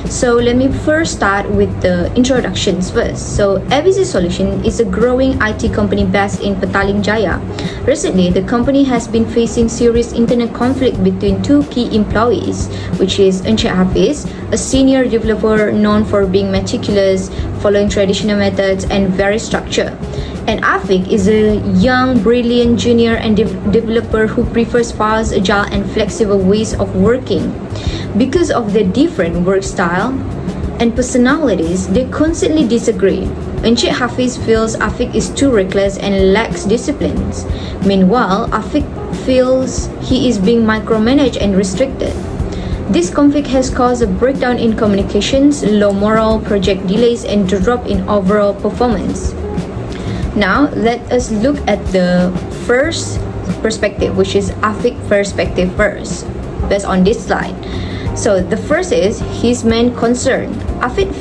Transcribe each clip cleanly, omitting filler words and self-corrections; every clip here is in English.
So let me first start with the introductions first. So ABZ Solution is a growing IT company based in Petaling Jaya. Recently, the company has been facing serious internal conflict between two key employees, which is Encik Hafiz, a senior developer known for being meticulous, following traditional methods and very structured. And Afiq is a young, brilliant junior and developer who prefers fast, agile and flexible ways of working. Because of their different work style and personalities, they constantly disagree. Encik Hafiz feels Afiq is too reckless and lacks disciplines. Meanwhile, Afiq feels he is being micromanaged and restricted. This conflict has caused a breakdown in communications, low morale, project delays, and drop in overall performance. Now, let us look at the first perspective, which is Afiq perspective first, based on this slide. So the first is his main concern. Afiq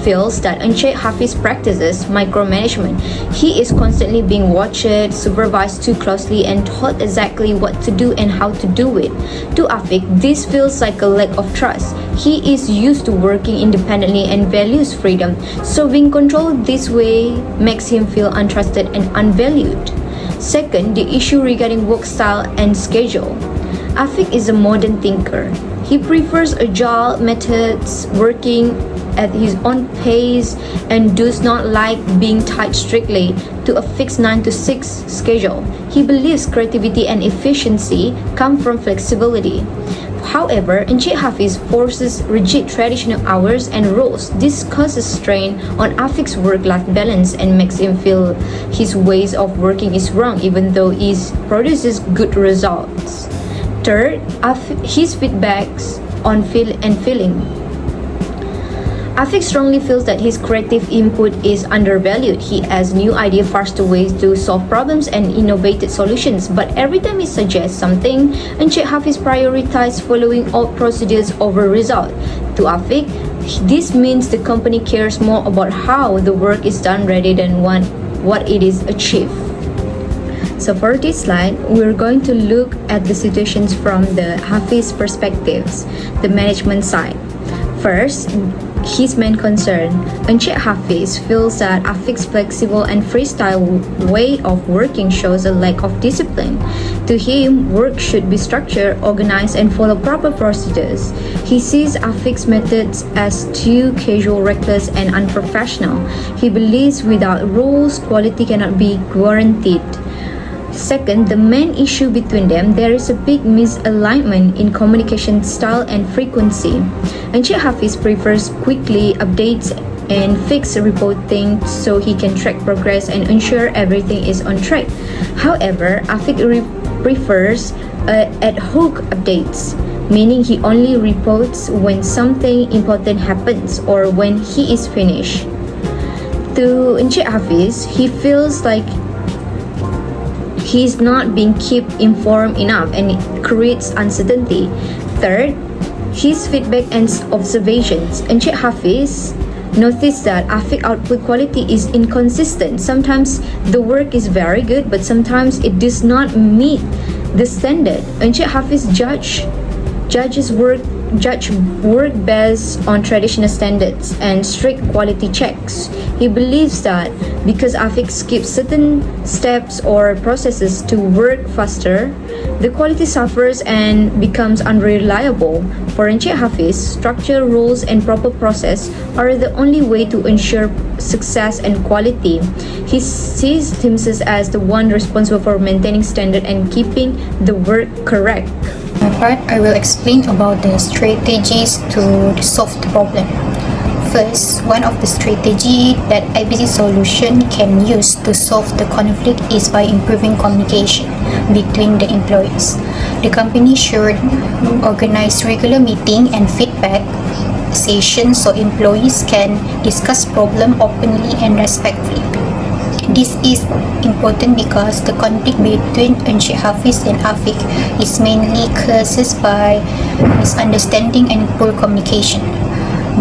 feels that Encik Hafiz practices micromanagement. He is constantly being watched, supervised too closely, and told exactly what to do and how to do it. To Afiq, this feels like a lack of trust. He is used to working independently and values freedom, so being controlled this way makes him feel untrusted and unvalued. Second, the issue regarding work style and schedule. Afiq is a modern thinker. He prefers agile methods, working at his own pace, and does not like being tied strictly to a fixed 9 to 6 schedule. He believes creativity and efficiency come from flexibility. However, Encik Hafiz forces rigid traditional hours and rules. This causes strain on Afiq's work-life balance and makes him feel his ways of working is wrong even though it produces good results. Third, his feedbacks on feeling. Afiq strongly feels that his creative input is undervalued. He has new ideas, faster ways to solve problems and innovative solutions. But every time he suggests something, Encik Hafiz prioritizes following old procedures over result. To Afiq, this means the company cares more about how the work is done rather than what it is achieved. So for this slide, we're going to look at the situations from the Hafiz perspectives, the management side. First, his main concern. Encik Hafiz feels that Afiq's flexible and freestyle way of working shows a lack of discipline. To him, work should be structured, organized, and follow proper procedures. He sees Afiq's methods as too casual, reckless, and unprofessional. He believes without rules, quality cannot be guaranteed. Second, the main issue between them, there is a big misalignment in communication style and frequency. Encik Hafiz prefers quickly updates and fixed reporting so he can track progress and ensure everything is on track. However, Afiq prefers ad hoc updates, meaning he only reports when something important happens or when he is finished. To Encik Hafiz, he feels like he's not being kept informed enough and it creates uncertainty. Third, his feedback and observations. Encik Hafiz noticed that Afiq output quality is inconsistent. Sometimes the work is very good, but sometimes it does not meet the standard. Encik Hafiz judge work based on traditional standards and strict quality checks. He believes that because Afiq skips certain steps or processes to work faster, the quality suffers and becomes unreliable. For Encik Hafiz, structure, rules, and proper process are the only way to ensure success and quality. He sees himself as the one responsible for maintaining standard and keeping the work correct. My part, I will explain about the strategies to solve the problem. First, one of the strategy that ABZ Solution can use to solve the conflict is by improving communication between the employees. The company should organize regular meeting and feedback sessions so employees can discuss problem openly and respectfully. This is important because the conflict between Encik Hafiz and Afiq is mainly caused by misunderstanding and poor communication.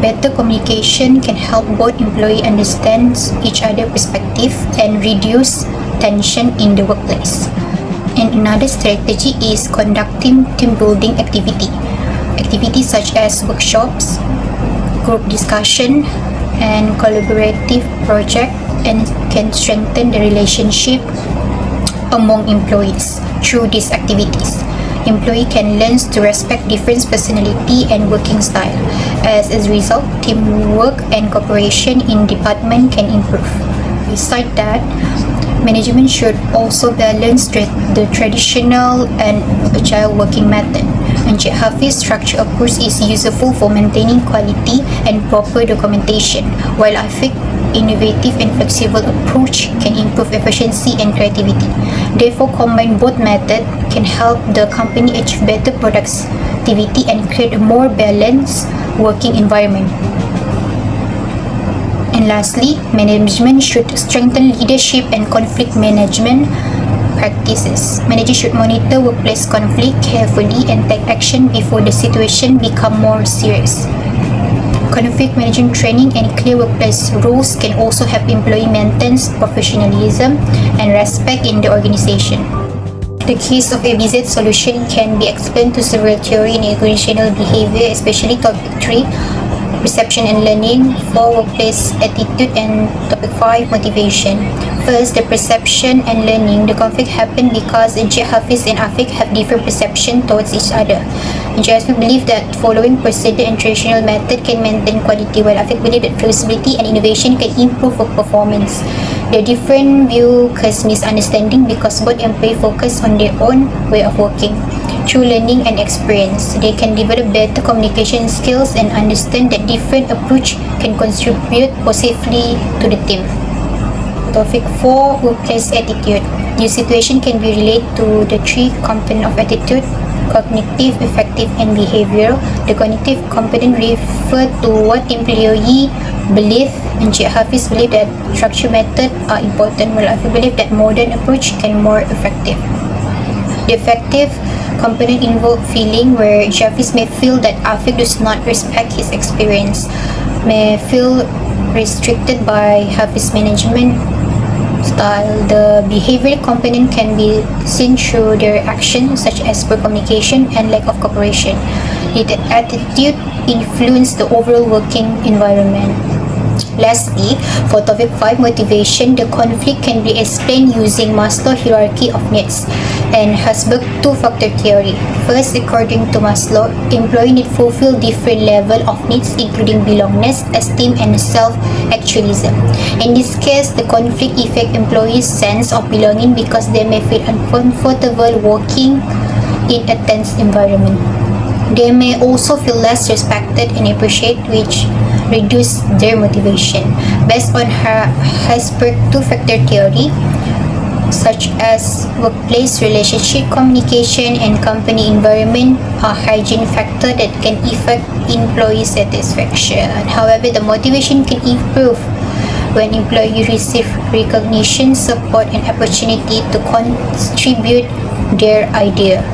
Better communication can help both employees understand each other's perspective and reduce tension in the workplace. And another strategy is conducting team building activities such as workshops, group discussion and collaborative project, and can strengthen the relationship among employees through these activities. Employee can learn to respect different personality and working style. As a result, teamwork and cooperation in department can improve. Besides that, management should also balance the traditional and agile working method. Encik Hafiz structure approach is useful for maintaining quality and proper documentation, while Afiq innovative and flexible approach can improve efficiency and creativity. Therefore, combine both methods can help the company achieve better productivity and create a more balanced working environment. And lastly, management should strengthen leadership and conflict management practices. Managers should monitor workplace conflict carefully and take action before the situation become more serious. Conflict management training and clear workplace rules can also help employee maintain professionalism and respect in the organization. The case of ABZ solution can be explained to several theory in organizational behavior, especially topic 3, perception and learning, 4, workplace attitude, and topic 5, motivation. First, the perception and learning. The conflict happened because Encik Hafiz and Afiq have different perception towards each other. Encik Hafiz believe that following procedure and traditional method can maintain quality, while Afiq believe that flexibility and innovation can improve work performance. The different view cause misunderstanding because both employees focus on their own way of working. Through learning and experience, they can develop better communication skills and understand that different approach can contribute positively to the team. Topic 4, workplace attitude. This situation can be related to the 3 components of attitude: cognitive, affective, and behavioral. The cognitive component refer to what employee believe. Encik Hafiz believe that structured methods are important, while I believe that modern approach can more effective. The affective component involve feeling, where Encik Hafiz may feel that Afiq does not respect his experience, may feel restricted by Hafiz management style. The behavioral component can be seen through their actions, such as poor communication and lack of cooperation. The attitude influence the overall working environment. Lastly, for topic 5, motivation, the conflict can be explained using Maslow hierarchy of needs and Herzberg two-factor theory. First, according to Maslow, employee need fulfill different level of needs, including belongingness, esteem, and self-actualism. In this case, the conflict affect employees' sense of belonging because they may feel uncomfortable working in a tense environment. They may also feel less respected and appreciated, which reduce their motivation. Based on Herzberg two-factor theory, such as workplace relationship, communication, and company environment are hygiene factors that can affect employee satisfaction. However, the motivation can improve when employees receive recognition, support, and opportunity to contribute their idea.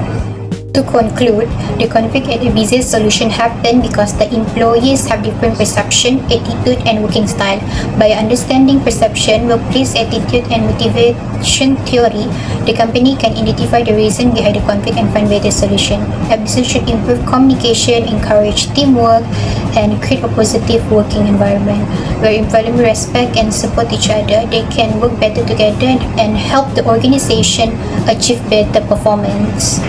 To conclude, the conflict at ABZ solution happened because the employees have different perception, attitude, and working style. By understanding perception, workplace attitude, and motivation theory, the company can identify the reason behind the conflict and find better solution. ABZ should improve communication, encourage teamwork, and create a positive working environment where employees respect and support each other. They can work better together and help the organization achieve better performance.